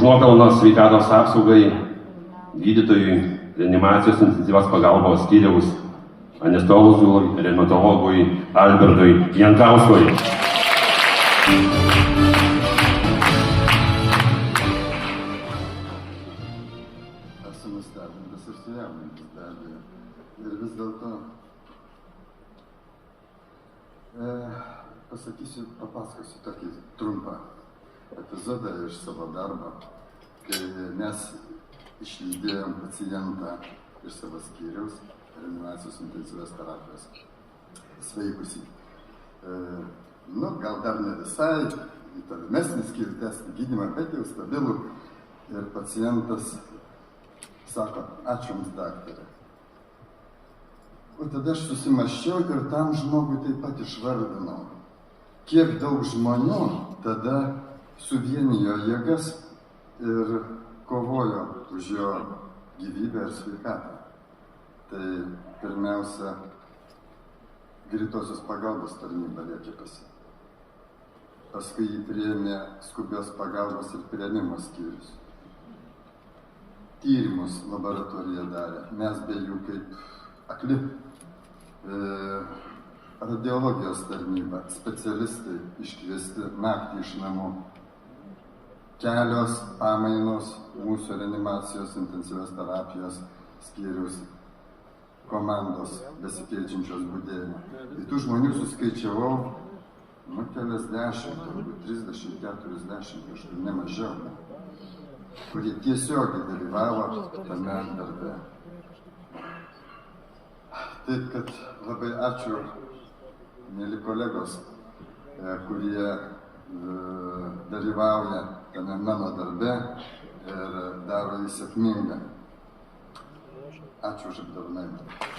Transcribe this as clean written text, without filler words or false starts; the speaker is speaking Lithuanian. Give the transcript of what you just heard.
nuopelną sveikatos apsaugai gydytojui, reanimacijos intensyvios pagalbos skyriaus anestezologui, reumatologui Albertui Jankauskui. Esu nustebintas ir sujaudintas be abejo. Ir vis dėlto papasakosiu tokį trumpą epizodą iš savo darbo, kai mes išlydėjom pacientą iš savo skyriaus, reanimacijos intensyvios terapijos, sveikusį. Gal dar ne visai, į tolimesnį skyrių tęsti gydymą, bet jau stabilų. Ir pacientas sako, ačiū Jums, daktarė. O tada aš susimąsčiau ir tam žmogui taip pat išvardinau, kiek daug žmonių tada suvienijo jėgas ir kovojo už jo gyvybę ir sveikatą. Tai pirmiausia, greitosios pagalbos tarnyba liekėsi. Paskui jį priėmė skubios pagalbos ir priėmimo skyrius. Tyrimus laboratorija darė, mes be jų kaip akli. Radiologijos tarnyba, specialistai iškviesti naktį iš namų. Kelios pamainos mūsų reanimacijos intensyvios terapijos skyriaus komandos besikeičiančios budėjimo. Tai tų žmonių suskaičiavau, keliasdešimt, turbūt 30-40 kažkur, ne mažiau, kurie tiesiogiai dalyvavo tame darbe. Taip, kad labai ačiū, mėly kolegos, kurie dalyvauja tame mano darbe ir daro jį sėkmingą. Ačiū už apdovanojimą.